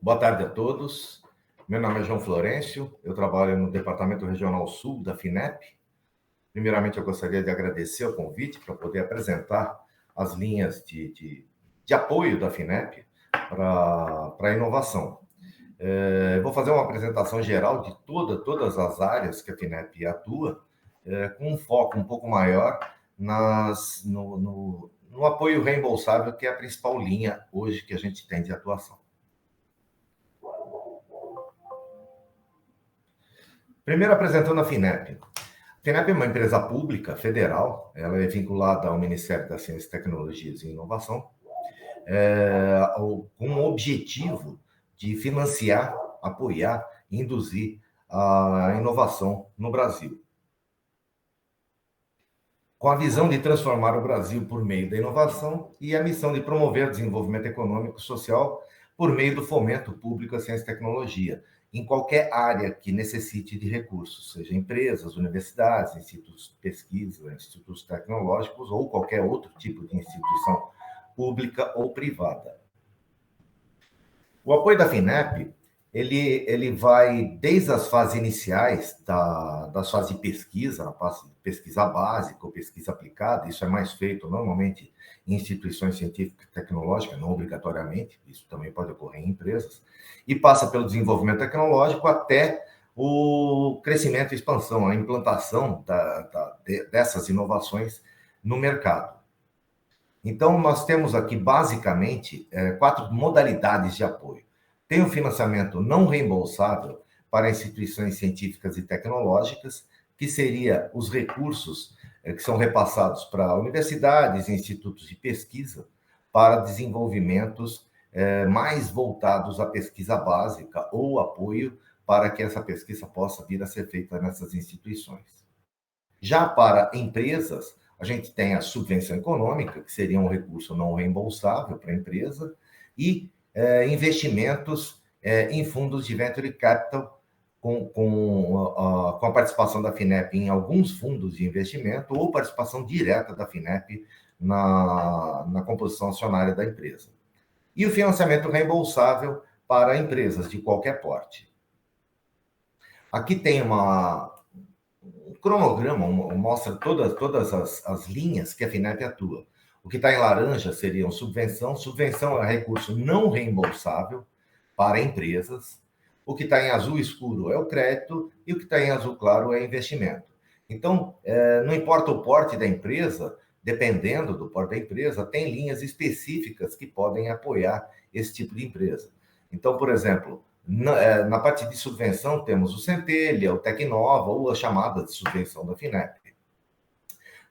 Boa tarde a todos. Meu nome é João Florencio, eu trabalho no Departamento Regional Sul da FINEP. Primeiramente, eu gostaria de agradecer o convite para poder apresentar as linhas de apoio da FINEP para a inovação. Eu vou fazer uma apresentação geral de todas as áreas que a FINEP atua, com um foco um pouco maior no apoio reembolsável, que é a principal linha hoje que a gente tem de atuação. Primeiro, apresentando a FINEP. A FINEP é uma empresa pública federal, ela é vinculada ao Ministério da Ciência, Tecnologias e Inovação, com o objetivo de financiar, apoiar e induzir a inovação no Brasil. Com a visão de transformar o Brasil por meio da inovação e a missão de promover o desenvolvimento econômico e social por meio do fomento público à ciência e tecnologia, em qualquer área que necessite de recursos, seja empresas, universidades, institutos de pesquisa, institutos tecnológicos ou qualquer outro tipo de instituição pública ou privada. O apoio da FINEP, ele vai desde as fases iniciais, das fases de pesquisa, a fase de pesquisa básica ou pesquisa aplicada, isso é mais feito normalmente em instituições científicas e tecnológicas, não obrigatoriamente, isso também pode ocorrer em empresas, e passa pelo desenvolvimento tecnológico até o crescimento e expansão, a implantação dessas inovações no mercado. Então, nós temos aqui, basicamente, 4 modalidades de apoio. Tem o financiamento não reembolsável para instituições científicas e tecnológicas, que seria os recursos que são repassados para universidades e institutos de pesquisa para desenvolvimentos mais voltados à pesquisa básica ou apoio para que essa pesquisa possa vir a ser feita nessas instituições. Já para empresas, a gente tem a subvenção econômica, que seria um recurso não reembolsável para a empresa, e investimentos em fundos de venture capital, com a participação da FINEP em alguns fundos de investimento ou participação direta da FINEP na composição acionária da empresa. E o financiamento reembolsável para empresas de qualquer porte. Aqui tem um cronograma, mostra todas as linhas que a FINEP atua. O que está em laranja seriam subvenção. Subvenção é recurso não reembolsável para empresas. O que está em azul escuro é o crédito e o que está em azul claro é investimento. Então, não importa o porte da empresa, dependendo do porte da empresa, tem linhas específicas que podem apoiar esse tipo de empresa. Então, por exemplo, na parte de subvenção temos o Centelha, o Tecnova ou a chamada de subvenção da FINEP.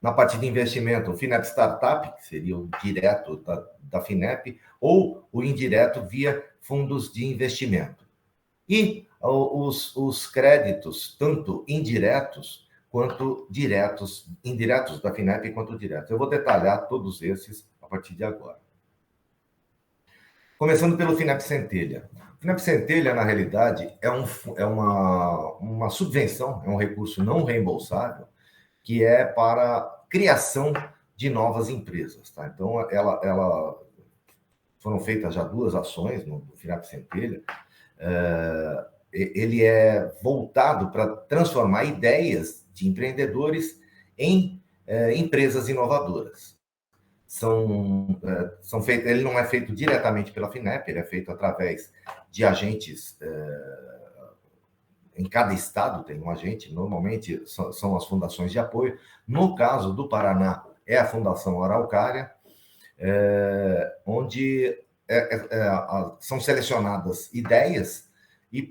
Na parte de investimento, o FINEP Startup, que seria o direto da FINEP, ou o indireto via fundos de investimento. E os créditos, tanto indiretos quanto diretos, indiretos da FINEP quanto diretos. Eu vou detalhar todos esses a partir de agora. Começando pelo FINEP Centelha. O FINEP Centelha, na realidade, é uma subvenção, é um recurso não reembolsável, que é para criação de novas empresas. Tá? Então, foram feitas já 2 ações no FINEP Centelha. Ele é voltado para transformar ideias de empreendedores em empresas inovadoras. Ele não é feito diretamente pela FINEP, ele é feito através de agentes. Em cada estado tem um agente, normalmente são as fundações de apoio. No caso do Paraná, é a Fundação Araucária, onde são selecionadas ideias e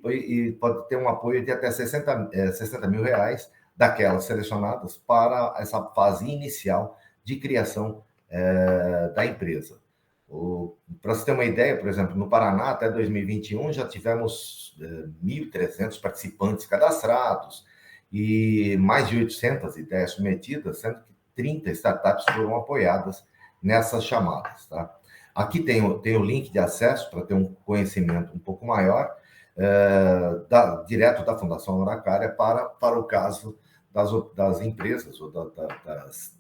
pode ter um apoio de até 60 mil reais daquelas selecionadas para essa fase inicial de criação da empresa. Para você ter uma ideia, por exemplo, no Paraná, até 2021, já tivemos 1.300 participantes cadastrados e mais de 800 ideias submetidas, sendo que 30 startups foram apoiadas nessas chamadas. Tá? Aqui tem o link de acesso para ter um conhecimento um pouco maior, direto da Fundação Araucária para o caso das empresas ou dos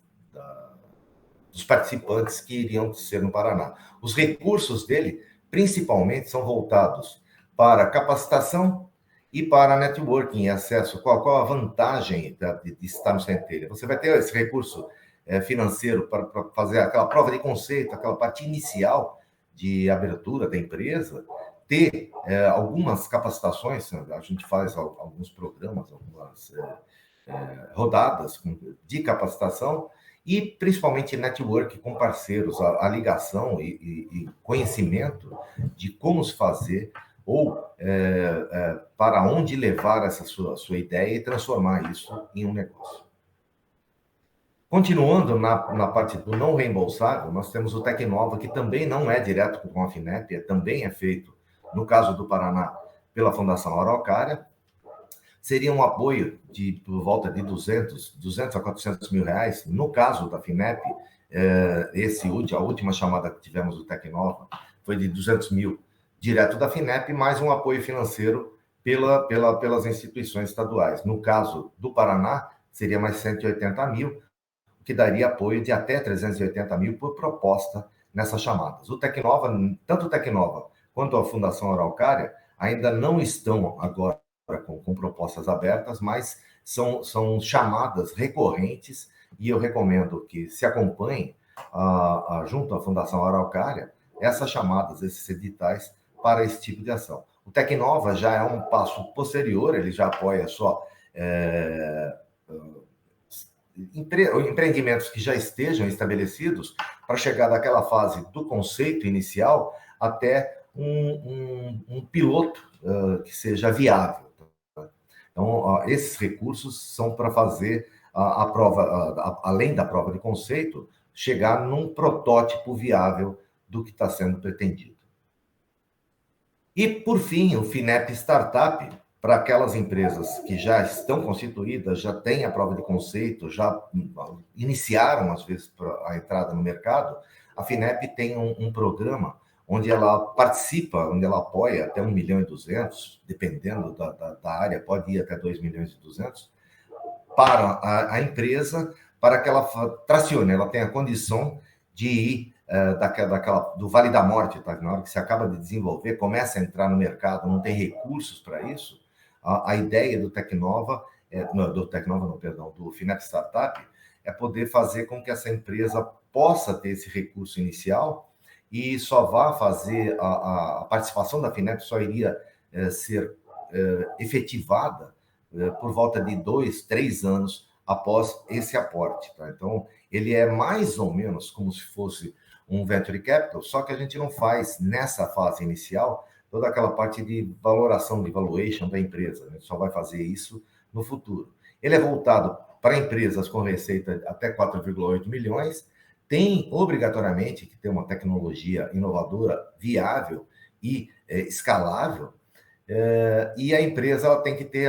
participantes que iriam ser no Paraná. Os recursos dele, principalmente, são voltados para capacitação e para networking e acesso. Qual a vantagem de estar no Centelha? Você vai ter esse recurso financeiro para fazer aquela prova de conceito, aquela parte inicial de abertura da empresa, ter algumas capacitações, a gente faz alguns programas, algumas rodadas de capacitação e principalmente network com parceiros, a ligação e conhecimento de como se fazer ou para onde levar essa sua ideia e transformar isso em um negócio. Continuando na parte do não reembolsável, nós temos o Tecnova, que também não é direto com a FINEP, também é feito, no caso do Paraná, pela Fundação Araucária. Seria um apoio de por volta de 200 a 400 mil reais. No caso da FINEP, a última chamada que tivemos do Tecnova foi de 200 mil direto da FINEP, mais um apoio financeiro pelas instituições estaduais. No caso do Paraná, seria mais 180 mil, o que daria apoio de até 380 mil por proposta nessas chamadas. Tanto o Tecnova quanto a Fundação Araucária ainda não estão agora com propostas abertas, mas são chamadas recorrentes e eu recomendo que se acompanhe junto à Fundação Araucária essas chamadas, esses editais para esse tipo de ação. O Tecnova já é um passo posterior, ele já apoia só empreendimentos que já estejam estabelecidos para chegar daquela fase do conceito inicial até um piloto que seja viável. Então, esses recursos são para fazer a prova, além da prova de conceito, chegar num protótipo viável do que está sendo pretendido. E, por fim, o FINEP Startup, para aquelas empresas que já estão constituídas, já têm a prova de conceito, já iniciaram, às vezes, a entrada no mercado, a FINEP tem um programa onde ela participa, onde ela apoia até 1,2 milhão, dependendo da área, pode ir até 2,2 milhões, para a empresa, para que ela tracione, ela tenha a condição de ir do Vale da Morte, tá? Na hora que você acaba de desenvolver, começa a entrar no mercado, não tem recursos para isso, a ideia do Tecnova, do FINEP Startup, é poder fazer com que essa empresa possa ter esse recurso inicial e só vá fazer a participação da FINEP, só iria ser efetivada por volta de 2, 3 anos após esse aporte. Tá? Então, ele é mais ou menos como se fosse um venture capital, só que a gente não faz nessa fase inicial toda aquela parte de valoração, de valuation da empresa. A gente só vai fazer isso no futuro. Ele é voltado para empresas com receita até 4,8 milhões, tem obrigatoriamente que ter uma tecnologia inovadora, viável e escalável, e a empresa ela tem que ter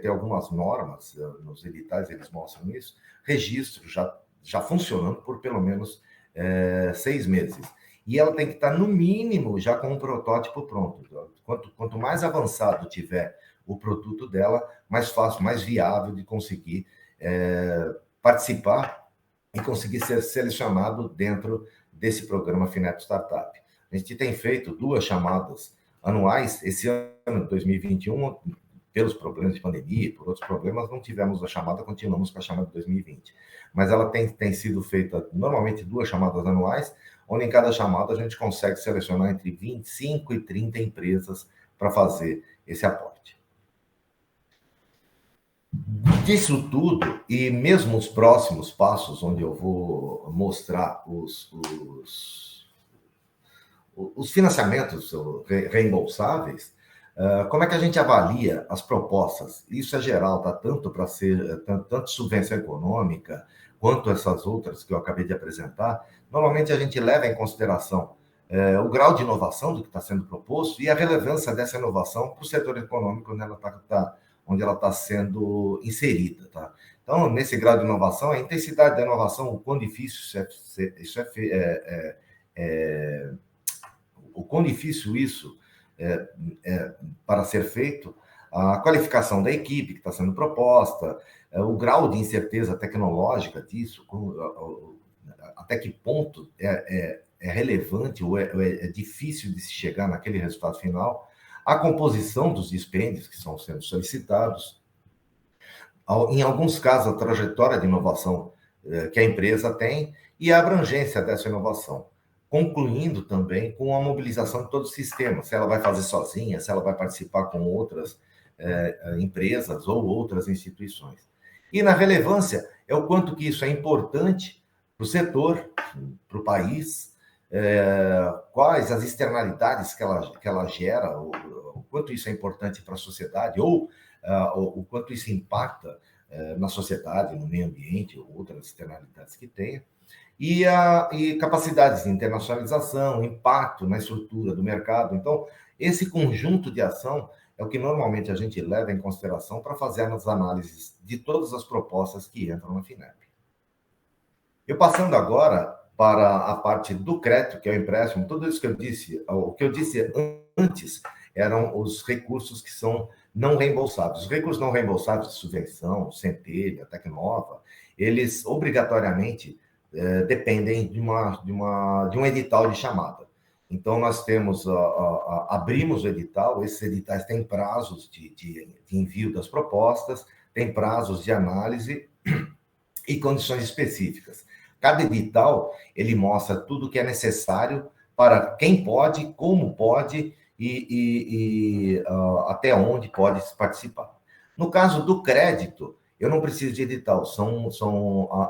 algumas normas, nos editais eles mostram isso, registro já funcionando por pelo menos 6 meses. E ela tem que estar, no mínimo, já com um protótipo pronto. Quanto mais avançado tiver o produto dela, mais fácil, mais viável de conseguir participar e conseguir ser selecionado dentro desse programa FINEP Startup. A gente tem feito 2 chamadas anuais. Esse ano de 2021, pelos problemas de pandemia e por outros problemas, não tivemos a chamada, continuamos com a chamada de 2020. Mas ela tem sido feita, normalmente, 2 chamadas anuais, onde em cada chamada a gente consegue selecionar entre 25 e 30 empresas para fazer esse aporte. Disso tudo, e mesmo os próximos passos, onde eu vou mostrar os financiamentos reembolsáveis, como é que a gente avalia as propostas? Isso é geral, tá? Tanto para ser tanto subvenção econômica, quanto essas outras que eu acabei de apresentar. Normalmente a gente leva em consideração o grau de inovação do que está sendo proposto e a relevância dessa inovação para o setor econômico onde ela está sendo inserida. Tá? Então, nesse grau de inovação, a intensidade da inovação, o quão difícil isso para ser feito, a qualificação da equipe que está sendo proposta, o grau de incerteza tecnológica disso, até que ponto é relevante ou é difícil de se chegar naquele resultado final, a composição dos dispêndios que estão sendo solicitados, em alguns casos, a trajetória de inovação que a empresa tem e a abrangência dessa inovação, concluindo também com a mobilização de todo o sistema, se ela vai fazer sozinha, se ela vai participar com outras empresas ou outras instituições. E na relevância é o quanto que isso é importante para o setor, para o país, quais as externalidades que ela gera, o quanto isso é importante para a sociedade, ou o quanto isso impacta na sociedade, no meio ambiente, ou outras externalidades que tenha, e capacidades de internacionalização, impacto na estrutura do mercado. Então, esse conjunto de ação é o que normalmente a gente leva em consideração para fazer as análises de todas as propostas que entram na FINEP. Eu passando agora para a parte do crédito, que é o empréstimo, tudo isso que eu disse, o que eu disse antes eram os recursos que são não reembolsáveis. Os recursos não reembolsáveis de subvenção, Centelha, Tecnova, eles obrigatoriamente dependem de um edital de chamada. Então, nós temos, abrimos o edital, esses editais têm prazos de envio das propostas, tem prazos de análise e condições específicas. Cada edital, ele mostra tudo o que é necessário para quem pode, como pode e até onde pode participar. No caso do crédito, eu não preciso de edital,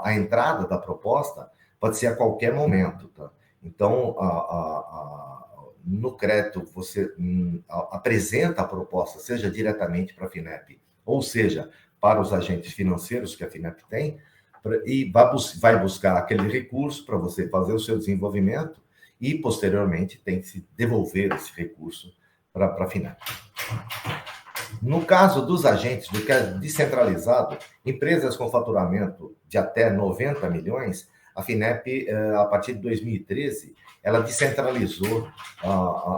a entrada da proposta pode ser a qualquer momento, tá? Então, no crédito, você apresenta a proposta, seja diretamente para a FINEP, ou seja, para os agentes financeiros que a FINEP tem, e vai buscar aquele recurso para você fazer o seu desenvolvimento e, posteriormente, tem que se devolver esse recurso para a FINEP. No caso dos agentes, do que é descentralizado, empresas com faturamento de até 90 milhões, a FINEP, a partir de 2013, ela descentralizou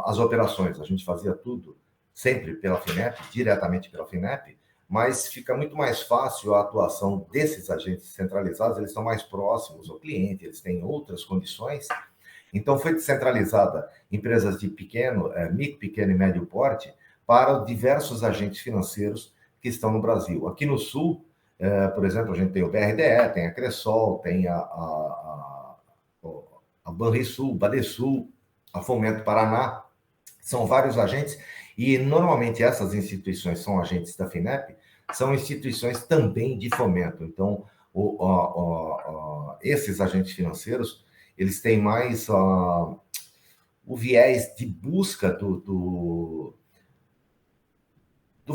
as operações. A gente fazia tudo sempre pela FINEP, diretamente pela FINEP, mas fica muito mais fácil a atuação desses agentes centralizados, eles estão mais próximos ao cliente, eles têm outras condições. Então, foi descentralizada empresas de micro, pequeno e médio porte para diversos agentes financeiros que estão no Brasil. Aqui no Sul, por exemplo, a gente tem o BRDE, tem a Cressol, tem a Banrisul, Badesul, a Fomento Paraná, são vários agentes, e normalmente essas instituições são agentes da FINEP, são instituições também de fomento. Então, esses agentes financeiros, eles têm mais o viés de busca do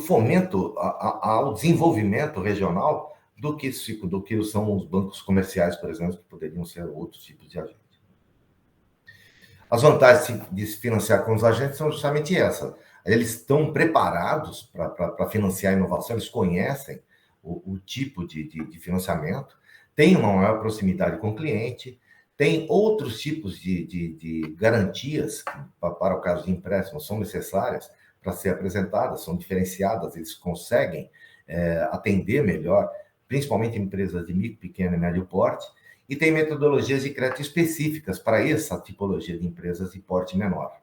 fomento ao desenvolvimento regional do que são os bancos comerciais, por exemplo, que poderiam ser outros tipos de agentes. As vantagens de se financiar com os agentes são justamente essa. Eles estão preparados para financiar a inovação, eles conhecem o tipo de financiamento, têm uma maior proximidade com o cliente, tem outros tipos de garantias que, para o caso de empréstimo, são necessárias para ser apresentadas, são diferenciadas, eles conseguem atender melhor, principalmente empresas de micro, pequeno e médio porte, e tem metodologias de crédito específicas para essa tipologia de empresas de porte menor.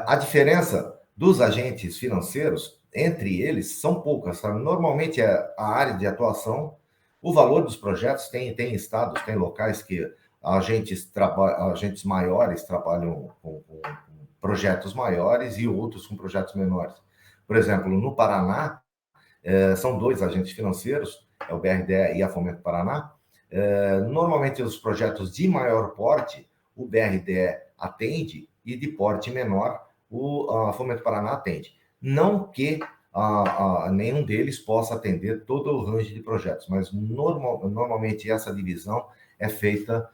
A diferença dos agentes financeiros, entre eles, são poucas. Sabe? Normalmente, a área de atuação, o valor dos projetos, tem estados, tem locais que agentes maiores trabalham com projetos maiores e outros com projetos menores. Por exemplo, no Paraná, são 2 agentes financeiros, é o BRDE e a Fomento Paraná. Normalmente, os projetos de maior porte, o BRDE atende, e de porte menor, a Fomento Paraná atende. Não que nenhum deles possa atender todo o range de projetos, mas normalmente essa divisão é feita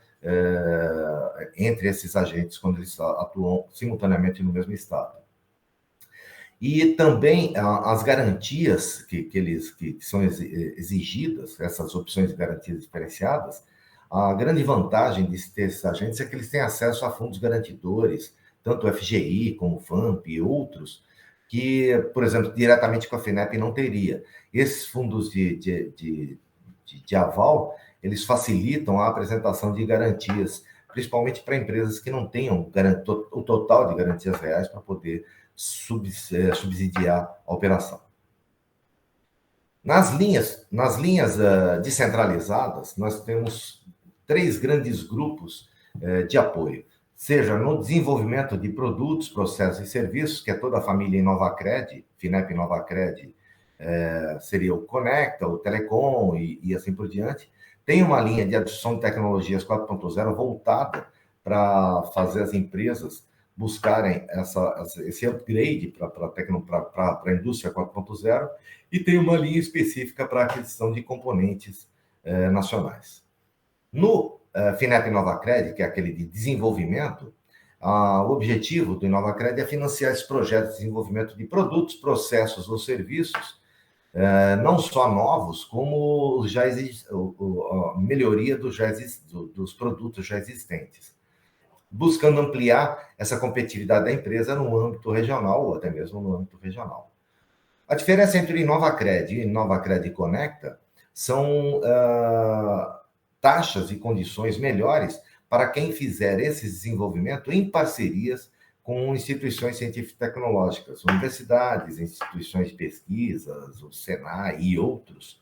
entre esses agentes quando eles atuam simultaneamente no mesmo estado. E também as garantias que são exigidas, essas opções de garantias diferenciadas, a grande vantagem de ter esses agentes é que eles têm acesso a fundos garantidores, tanto o FGI como o FAMP e outros, que, por exemplo, diretamente com a FINEP não teria. Esses fundos de aval, eles facilitam a apresentação de garantias principalmente para empresas que não tenham o total de garantias reais para poder subsidiar a operação. Nas linhas descentralizadas, nós temos 3 grandes grupos de apoio, seja no desenvolvimento de produtos, processos e serviços, que é toda a família Inovacred, FINEP Inovacred, seria o Conecta, o Telecom e assim por diante. Tem uma linha de adição de tecnologias 4.0 voltada para fazer as empresas buscarem esse upgrade para a indústria 4.0, e tem uma linha específica para a aquisição de componentes nacionais. No FINEP Inovacred, que é aquele de desenvolvimento, o objetivo do Inovacred é financiar esses projetos de desenvolvimento de produtos, processos ou serviços, não só novos, como a melhoria dos produtos já existentes, buscando ampliar essa competitividade da empresa no âmbito regional ou até mesmo no âmbito regional. A diferença entre o Inovacred e o Inovacred Conecta são taxas e condições melhores para quem fizer esse desenvolvimento em parcerias com instituições científico-tecnológicas, universidades, instituições de pesquisas, o Senai e outros.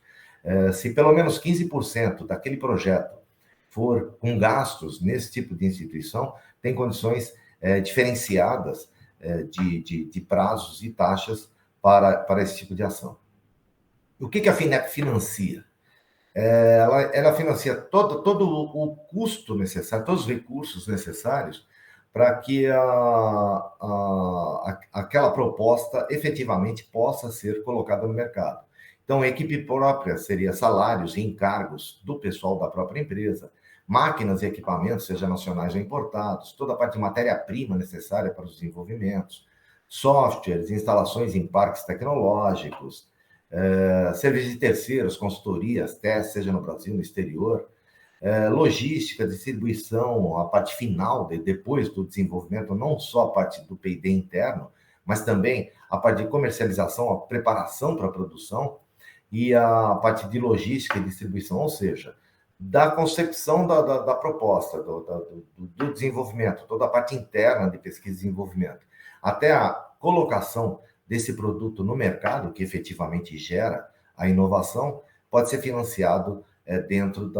Se pelo menos 15% daquele projeto for com gastos nesse tipo de instituição, tem condições diferenciadas de prazos e taxas para esse tipo de ação. O que a FINEP financia? Ela financia todo o custo necessário, todos os recursos necessários para que aquela proposta efetivamente possa ser colocada no mercado. Então, a equipe própria seria salários e encargos do pessoal da própria empresa, máquinas e equipamentos, seja nacionais ou importados, toda a parte de matéria-prima necessária para os desenvolvimentos, softwares, instalações em parques tecnológicos, serviços de terceiros, consultorias, testes, seja no Brasil, no exterior, logística, distribuição, a parte final, depois do desenvolvimento, não só a parte do P&D interno, mas também a parte de comercialização, a preparação para a produção e a parte de logística e distribuição, ou seja, da concepção da proposta, do desenvolvimento, toda a parte interna de pesquisa e desenvolvimento, até a colocação desse produto no mercado, que efetivamente gera a inovação, pode ser financiado dentro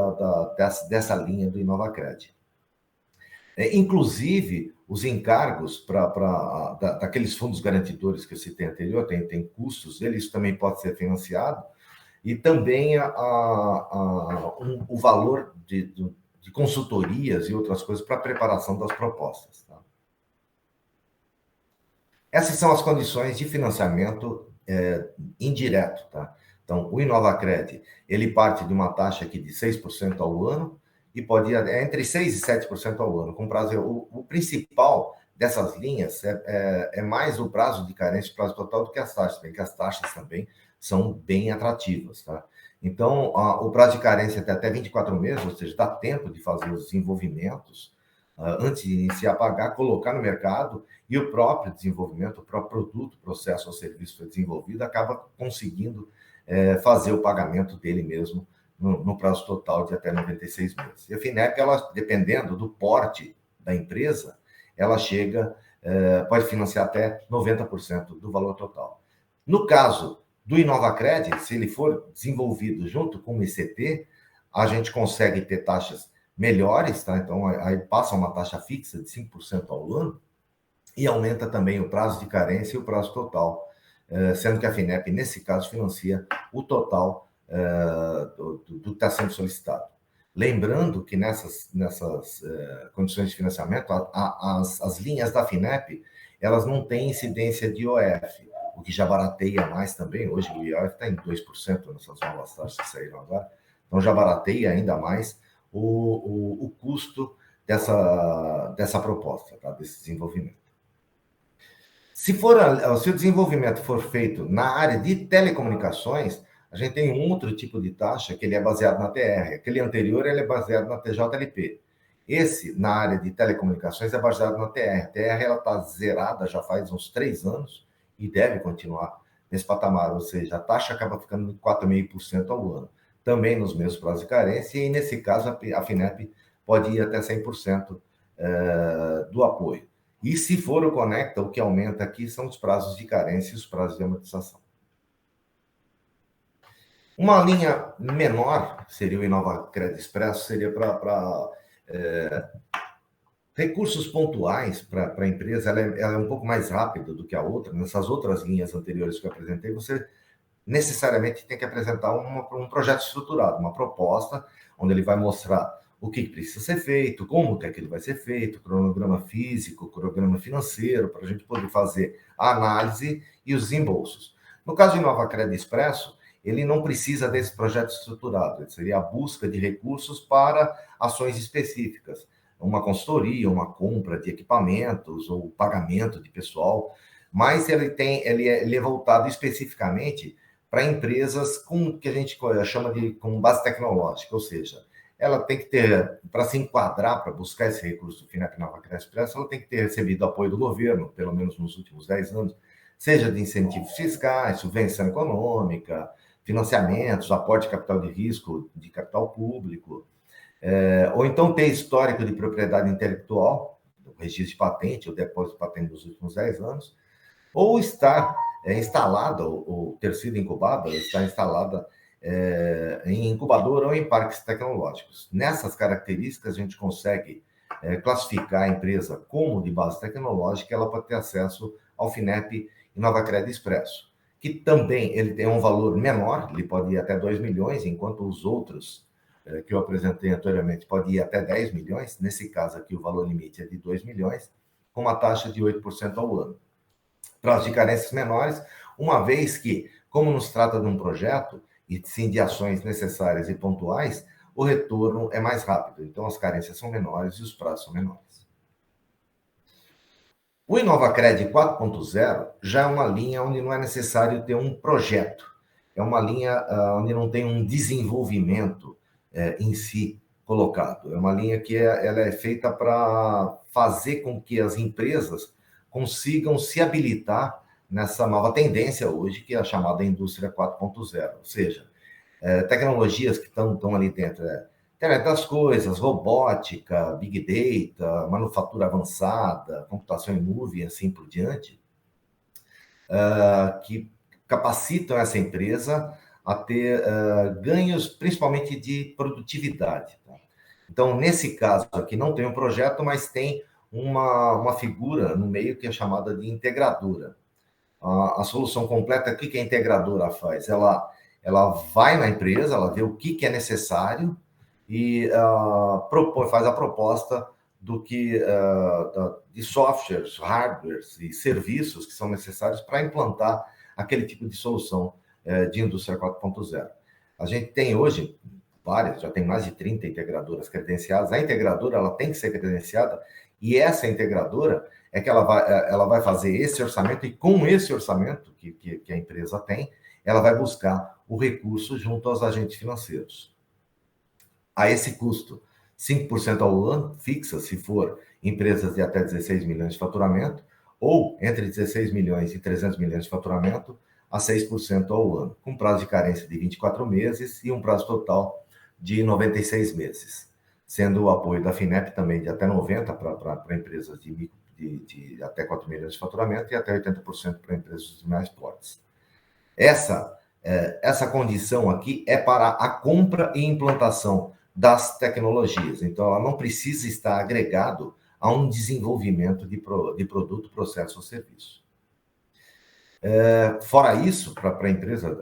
dessa linha do Inovacred. Inclusive, os encargos daqueles fundos garantidores que eu citei anterior, tem custos deles, isso também pode ser financiado, e também o valor de consultorias e outras coisas para a preparação das propostas. Tá? Essas são as condições de financiamento indireto. Tá? Então, o Inovacred, ele parte de uma taxa aqui de 6% ao ano e pode ir entre 6% e 7% ao ano, com prazo. O principal dessas linhas é mais o prazo de carência, o prazo total, do que as taxas, bem que as taxas também são bem atrativas. Tá? Então, o prazo de carência até 24 meses, ou seja, dá tempo de fazer os desenvolvimentos antes de iniciar a pagar, colocar no mercado, e o próprio desenvolvimento, o próprio produto, processo ou serviço foi desenvolvido, acaba conseguindo fazer o pagamento dele mesmo no prazo total de até 96 meses. E a FINEP, ela, dependendo do porte da empresa, ela pode financiar até 90% do valor total. No caso do Inovacred, se ele for desenvolvido junto com o ICT, a gente consegue ter taxas melhores, tá? Então, aí passa uma taxa fixa de 5% ao ano e aumenta também o prazo de carência e o prazo total, sendo que a FINEP, nesse caso, financia o total do que está sendo solicitado. Lembrando que nessas condições de financiamento, as linhas da FINEP, elas não têm incidência de IOF, o que já barateia mais também. Hoje o IOF está em 2% nessas novas taxas que saíram agora, então já barateia ainda mais o custo dessa proposta, tá? Desse desenvolvimento. Se o desenvolvimento for feito na área de telecomunicações, a gente tem um outro tipo de taxa que ele é baseado na TR. Aquele anterior ele é baseado na TJLP. Esse, na área de telecomunicações, é baseado na TR. A TR está zerada já faz uns 3 anos e deve continuar nesse patamar, ou seja, a taxa acaba ficando de 4,5% ao ano, também nos mesmos prazos de carência, e nesse caso a FINEP pode ir até 100% do apoio. E se for o Conecta, o que aumenta aqui são os prazos de carência e os prazos de amortização. Uma linha menor, seria o Inova Crédito Expresso, seria para recursos pontuais para a empresa. Ela é um pouco mais rápida do que a outra. Nessas outras linhas anteriores que eu apresentei, você necessariamente tem que apresentar um projeto estruturado, uma proposta, onde ele vai mostrar o que precisa ser feito, como que aquilo vai ser feito, cronograma físico, cronograma financeiro, para a gente poder fazer a análise e os desembolsos. No caso do Inova Crédito Expresso, ele não precisa desse projeto estruturado, seria a busca de recursos para ações específicas, uma consultoria, uma compra de equipamentos ou pagamento de pessoal, mas ele é voltado especificamente para empresas com que a gente chama de com base tecnológica, ou seja, ela tem que ter, para se enquadrar, para buscar esse recurso do FINEP Inova Crédito Expresso, ela tem que ter recebido apoio do governo, pelo menos nos últimos 10 anos, seja de incentivos fiscais, subvenção econômica, financiamentos, aporte de capital de risco, de capital público, ou então ter histórico de propriedade intelectual, registro de patente, ou depósito de patente nos últimos 10 anos, ou estar instalada, ou ter sido incubada, ou estar instalada em incubadora ou em parques tecnológicos. Nessas características, a gente consegue classificar a empresa como de base tecnológica, ela pode ter acesso ao FINEP Inova Crédito Expresso, que também ele tem um valor menor, ele pode ir até 2 milhões, enquanto os outros que eu apresentei anteriormente pode ir até 10 milhões. Nesse caso aqui, o valor limite é de 2 milhões, com uma taxa de 8% ao ano. Prazo de carências menores, uma vez que, como nos trata de um projeto, e sim de ações necessárias e pontuais, o retorno é mais rápido. Então, as carências são menores e os prazos são menores. O InovaCred 4.0 já é uma linha onde não é necessário ter um projeto. É uma linha onde não tem um desenvolvimento em si colocado. É uma linha que ela é feita para fazer com que as empresas consigam se habilitar nessa nova tendência hoje, que é a chamada indústria 4.0, ou seja, tecnologias que estão ali dentro, internet das coisas, robótica, big data, manufatura avançada, computação em nuvem, assim por diante, que capacitam essa empresa a ter ganhos, principalmente de produtividade. Tá? Então, nesse caso aqui, não tem um projeto, mas tem uma figura no meio que é chamada de integradora. A solução completa, o que a integradora faz? Ela vai na empresa, ela vê o que é necessário e faz a proposta do que de softwares, hardwares e serviços que são necessários para implantar aquele tipo de solução de indústria 4.0. A gente tem hoje várias, já tem mais de 30 integradoras credenciadas. A integradora ela tem que ser credenciada e essa integradora é que ela vai fazer esse orçamento e com esse orçamento que a empresa tem, ela vai buscar o recurso junto aos agentes financeiros. A esse custo, 5% ao ano, fixa se for empresas de até 16 milhões de faturamento, ou entre 16 milhões e 300 milhões de faturamento, a 6% ao ano, com prazo de carência de 24 meses e um prazo total de 96 meses, sendo o apoio da FINEP também de até 90% para empresas de até 4 milhões de faturamento e até 80% para empresas de mais portes. Essa condição aqui é para a compra e implantação das tecnologias. Então, ela não precisa estar agregado a um desenvolvimento de produto, processo ou serviço. Fora isso, para a empresa,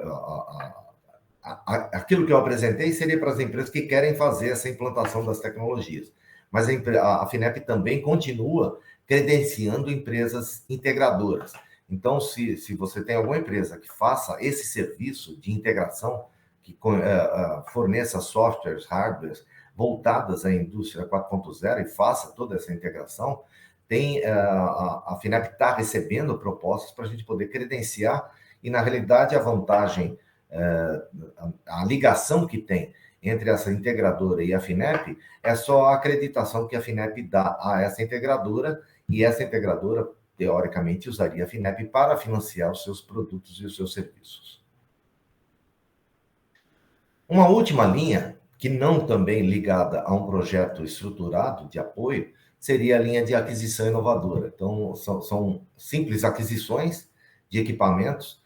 aquilo que eu apresentei seria para as empresas que querem fazer essa implantação das tecnologias. Mas a FINEP também continua credenciando empresas integradoras. Então, se você tem alguma empresa que faça esse serviço de integração, que forneça softwares, hardwares voltadas à indústria 4.0 e faça toda essa integração, a FINEP está recebendo propostas para a gente poder credenciar e, na realidade, a vantagem, a ligação que tem entre essa integradora e a FINEP é só a acreditação que a FINEP dá a essa integradora e essa integradora, teoricamente, usaria a FINEP para financiar os seus produtos e os seus serviços. Uma última linha, que não também ligada a um projeto estruturado de apoio, seria a linha de aquisição inovadora. Então, são simples aquisições de equipamentos,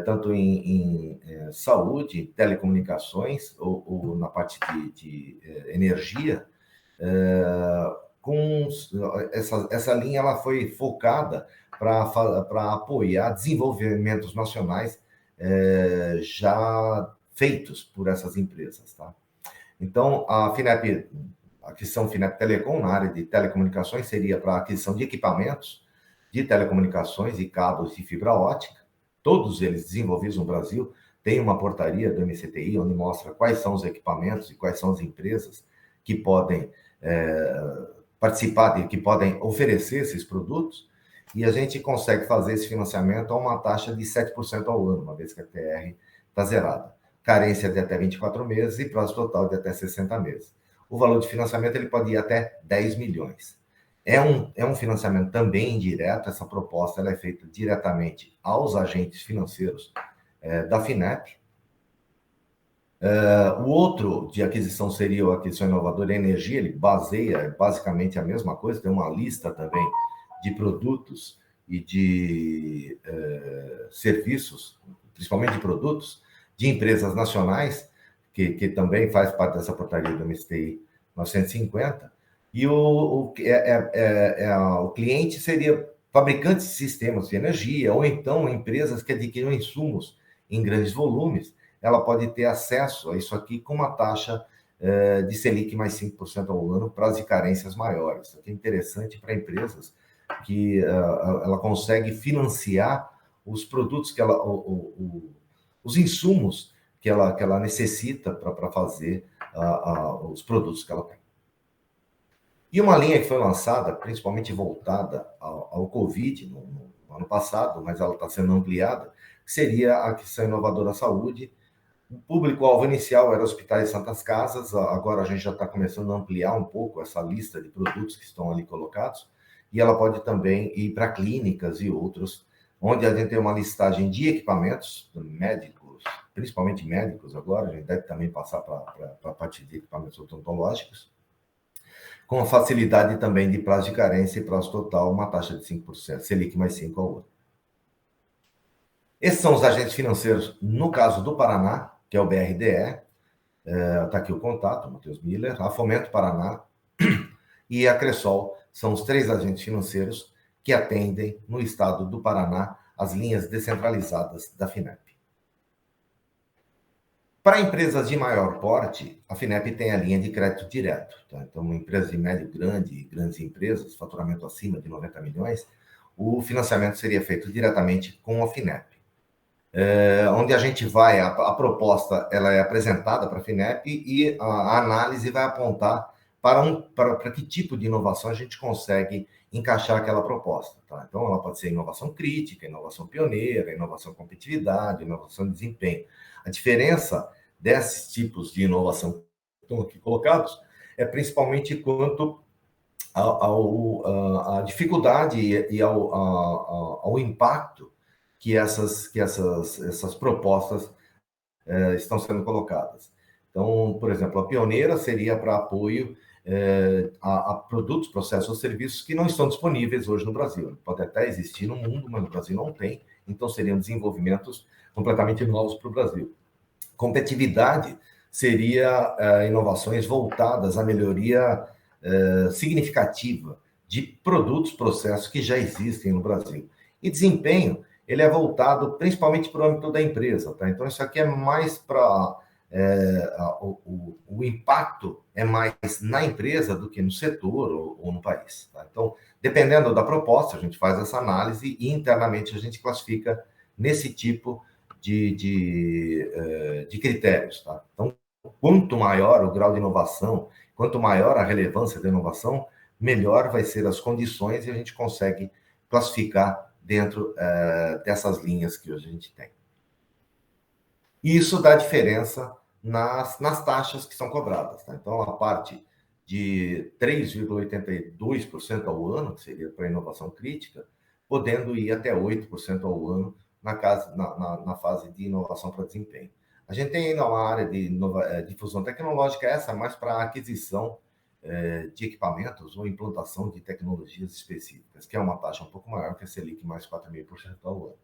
tanto em saúde, telecomunicações ou na parte de energia, com essa linha ela foi focada para apoiar desenvolvimentos nacionais já feitos por essas empresas, tá? Então, a aquisição FINEP Telecom na área de telecomunicações seria para a aquisição de equipamentos de telecomunicações e cabos de fibra ótica, todos eles desenvolvidos no Brasil. Tem uma portaria do MCTI onde mostra quais são os equipamentos e quais são as empresas que podem participar, que podem oferecer esses produtos, e a gente consegue fazer esse financiamento a uma taxa de 7% ao ano, uma vez que a TR está zerada. Carência de até 24 meses e prazo total de até 60 meses. O valor de financiamento ele pode ir até 10 milhões. É um financiamento também indireto, essa proposta ela é feita diretamente aos agentes financeiros da FINEP. O outro de aquisição seria a aquisição inovadora de energia, ele baseia basicamente a mesma coisa, tem uma lista também de produtos e de serviços, principalmente de produtos, de empresas nacionais, que também faz parte dessa portaria do MSTI 950, e o cliente seria fabricantes de sistemas de energia, ou então empresas que adquiriram insumos em grandes volumes. Ela pode ter acesso a isso aqui com uma taxa de Selic mais 5% ao ano, prazo de carências maiores. Isso aqui é interessante para empresas que ela consegue financiar os produtos que ela, os insumos que ela necessita para fazer os produtos que ela tem. E uma linha que foi lançada, principalmente voltada ao Covid no ano passado, mas ela está sendo ampliada, que seria a aquisição inovadora à saúde. O público-alvo inicial era hospitais e santas casas, agora a gente já está começando a ampliar um pouco essa lista de produtos que estão ali colocados, e ela pode também ir para clínicas e outros, onde a gente tem uma listagem de equipamentos médicos, principalmente médicos agora, a gente deve também passar para a parte de equipamentos odontológicos, com a facilidade também de prazo de carência e prazo total, uma taxa de 5%, Selic mais 5 ao ano. Esses são os agentes financeiros, no caso do Paraná, que é o BRDE, está aqui o contato, Matheus Miller, a Fomento Paraná e a Cressol, são os 3 agentes financeiros que atendem no estado do Paraná as linhas descentralizadas da FINEP. Para empresas de maior porte, a FINEP tem a linha de crédito direto. Tá? Então, uma empresa de médio grande, grandes empresas, faturamento acima de 90 milhões, o financiamento seria feito diretamente com a FINEP. Onde a gente vai, a proposta ela é apresentada para a FINEP e a análise vai apontar para que tipo de inovação a gente consegue encaixar aquela proposta. Tá? Então, ela pode ser inovação crítica, inovação pioneira, inovação competitividade, inovação de desempenho. A diferença desses tipos de inovação que estão aqui colocados é principalmente quanto à dificuldade e ao impacto que essas propostas estão sendo colocadas. Então, por exemplo, a pioneira seria para apoio a produtos, processos ou serviços que não estão disponíveis hoje no Brasil. Pode até existir no mundo, mas no Brasil não tem. Então, seriam desenvolvimentos completamente novos para o Brasil. Competitividade seria inovações voltadas à melhoria significativa de produtos, processos que já existem no Brasil. E desempenho, ele é voltado principalmente para o âmbito da empresa. Tá? Então, isso aqui é mais para... o impacto é mais na empresa do que no setor ou no país. Tá? Então, dependendo da proposta, a gente faz essa análise e internamente a gente classifica nesse tipo de critérios. Tá? Então, quanto maior o grau de inovação, quanto maior a relevância da inovação, melhor vai ser as condições e a gente consegue classificar dentro dessas linhas que hoje a gente tem. E isso dá diferença nas taxas que são cobradas. Tá? Então, a parte de 3,82% ao ano, que seria para inovação crítica, podendo ir até 8% ao ano na fase de inovação para desempenho. A gente tem ainda uma área de difusão tecnológica, essa mais para aquisição de equipamentos ou implantação de tecnologias específicas, que é uma taxa um pouco maior que a Selic, mais 4,5% ao ano.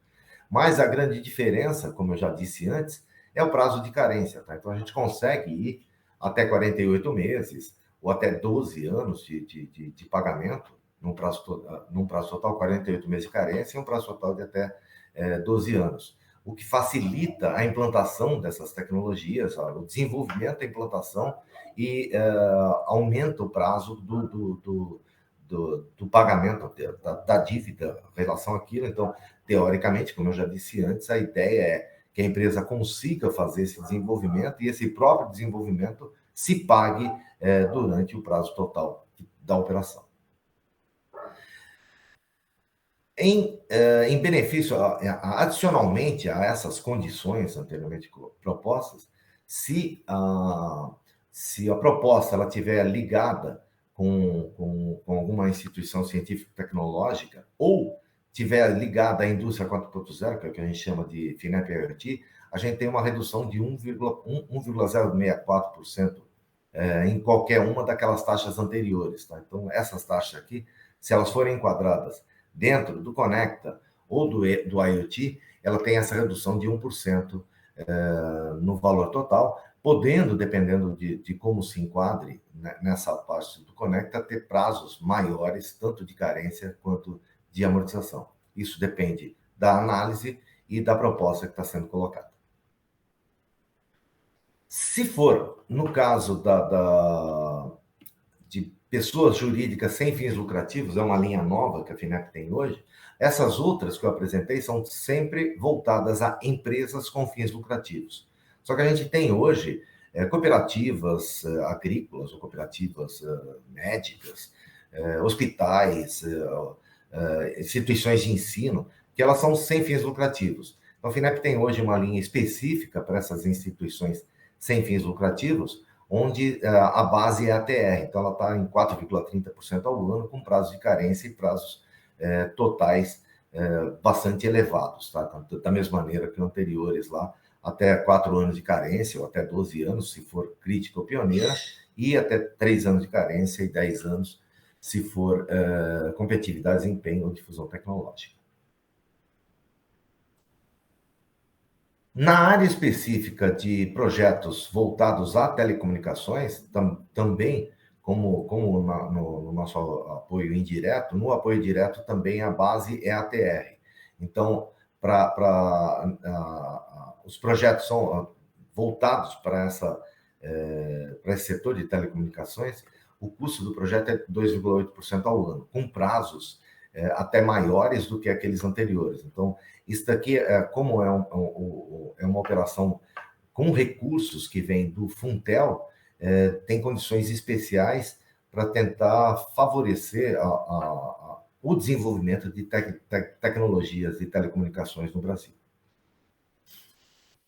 Mas a grande diferença, como eu já disse antes, é o prazo de carência. Tá? Então, a gente consegue ir até 48 meses ou até 12 anos de pagamento, num prazo total, 48 meses de carência, e um prazo total de até 12 anos. O que facilita a implantação dessas tecnologias, o desenvolvimento da implantação e aumenta o prazo do pagamento da dívida em relação àquilo. Então, teoricamente, como eu já disse antes, a ideia é que a empresa consiga fazer esse desenvolvimento e esse próprio desenvolvimento se pague durante o prazo total da operação. Em benefício, adicionalmente a essas condições anteriormente propostas, se a proposta ela estiver ligada com alguma instituição científico-tecnológica ou estiver ligada à indústria 4.0, que é o que a gente chama de FINEP IoT, a gente tem uma redução de 1,064% em qualquer uma daquelas taxas anteriores. Tá? Então, essas taxas aqui, se elas forem enquadradas dentro do Conecta ou do IoT, ela tem essa redução de 1% no valor total, podendo, dependendo de como se enquadre nessa parte do Conecta, ter prazos maiores, tanto de carência quanto de amortização. Isso depende da análise e da proposta que está sendo colocada. Se for, no caso de pessoas jurídicas sem fins lucrativos, é uma linha nova que a FINEP tem hoje, essas outras que eu apresentei são sempre voltadas a empresas com fins lucrativos. Só que a gente tem hoje cooperativas agrícolas ou cooperativas médicas, hospitais, instituições de ensino, que elas são sem fins lucrativos. Então, a FINEP tem hoje uma linha específica para essas instituições sem fins lucrativos, onde a base é a TR. Então, ela está em 4,30% ao ano, com prazos de carência e prazos totais bastante elevados. Tá? Da mesma maneira que anteriores lá, até 4 anos de carência, ou até 12 anos, se for crítica ou pioneira, e até 3 anos de carência e 10 anos, se for competitividade, desempenho ou difusão tecnológica. Na área específica de projetos voltados a telecomunicações, também, como no nosso apoio indireto, no apoio direto também a base é a TR. Então, os projetos são voltados para esse setor de telecomunicações, o custo do projeto é 2,8% ao ano, com prazos até maiores do que aqueles anteriores. Então, isso daqui, como é uma operação com recursos que vem do Funtel, tem condições especiais para tentar favorecer o desenvolvimento de tecnologias e telecomunicações no Brasil.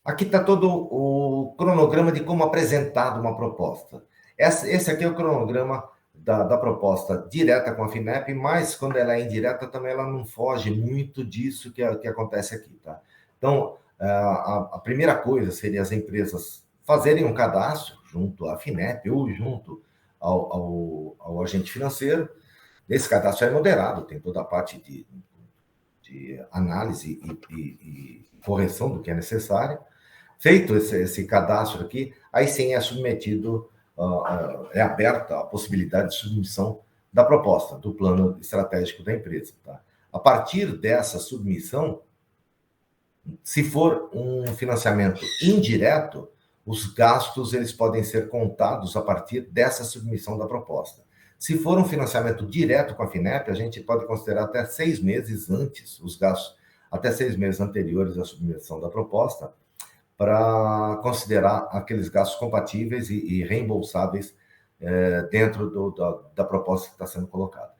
Aqui está todo o cronograma de como apresentar uma proposta. Esse aqui é o cronograma da proposta direta com a FINEP, mas quando ela é indireta também ela não foge muito disso que acontece aqui, tá? Então, a primeira coisa seria as empresas fazerem um cadastro junto à FINEP ou junto ao agente financeiro. Esse cadastro é moderado, tem toda a parte de análise e correção do que é necessário. Feito esse cadastro aqui, aí sim é submetido, é aberta a possibilidade de submissão da proposta, do plano estratégico da empresa. Tá? A partir dessa submissão, se for um financiamento indireto, os gastos eles podem ser contados a partir dessa submissão da proposta. Se for um financiamento direto com a FINEP, a gente pode considerar até 6 meses antes, os gastos, até 6 meses anteriores à submissão da proposta, para considerar aqueles gastos compatíveis e reembolsáveis dentro da proposta que está sendo colocada.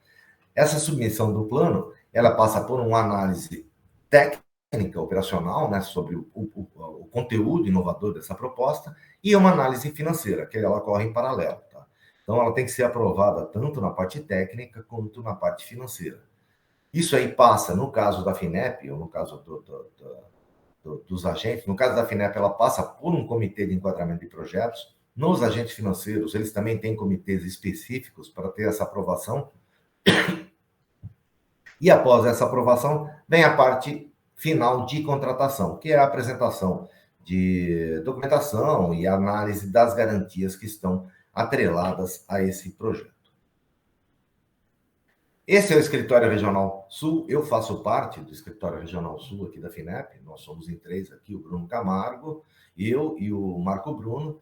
Essa submissão do plano, ela passa por uma análise técnica operacional, né, sobre o conteúdo inovador dessa proposta, e uma análise financeira, que ela corre em paralelo. Tá? Então, ela tem que ser aprovada tanto na parte técnica quanto na parte financeira. Isso aí passa, no caso da FINEP, ou no caso dos agentes. No caso da FINEP, ela passa por um comitê de enquadramento de projetos. Nos agentes financeiros, eles também têm comitês específicos para ter essa aprovação. E após essa aprovação, vem a parte final de contratação, que é a apresentação de documentação e análise das garantias que estão atreladas a esse projeto. Esse é o Escritório Regional Sul, eu faço parte do Escritório Regional Sul aqui da FINEP, nós somos em 3 aqui, o Bruno Camargo, eu e o Marco Bruno.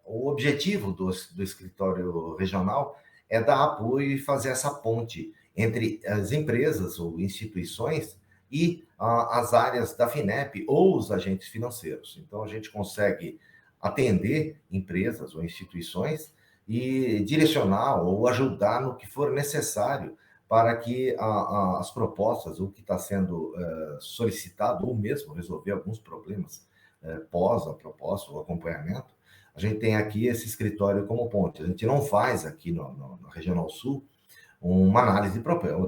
O objetivo do Escritório Regional é dar apoio e fazer essa ponte entre as empresas ou instituições e as áreas da FINEP ou os agentes financeiros. Então, a gente consegue atender empresas ou instituições e direcionar ou ajudar no que for necessário para que as propostas, o que está sendo solicitado, ou mesmo resolver alguns problemas pós a proposta, o acompanhamento, a gente tem aqui esse escritório como ponte. A gente não faz aqui no Regional Sul uma análise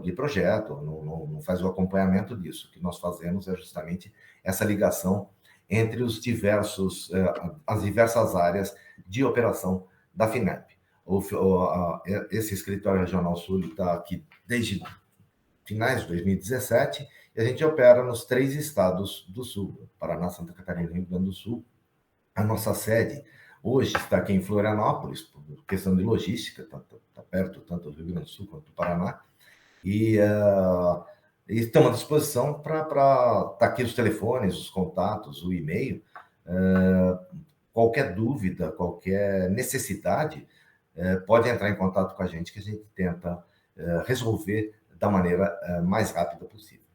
de projeto, não faz o acompanhamento disso. O que nós fazemos é justamente essa ligação entre as diversas áreas de operação da FINEP. Esse Escritório Regional Sul está aqui desde finais de 2017 e a gente opera nos 3 estados do Sul, Paraná, Santa Catarina e Rio Grande do Sul. A nossa sede hoje está aqui em Florianópolis, por questão de logística, está perto tanto do Rio Grande do Sul quanto do Paraná, e estamos à disposição para estar aqui os telefones, os contatos, o e-mail, qualquer dúvida, qualquer necessidade, pode entrar em contato com a gente que a gente tenta resolver da maneira mais rápida possível.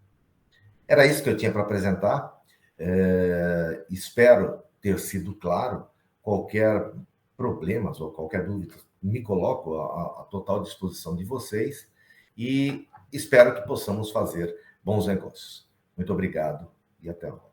Era isso que eu tinha para apresentar. Espero ter sido claro. Qualquer problemas ou qualquer dúvida, me coloco à total disposição de vocês e espero que possamos fazer bons negócios. Muito obrigado e até logo.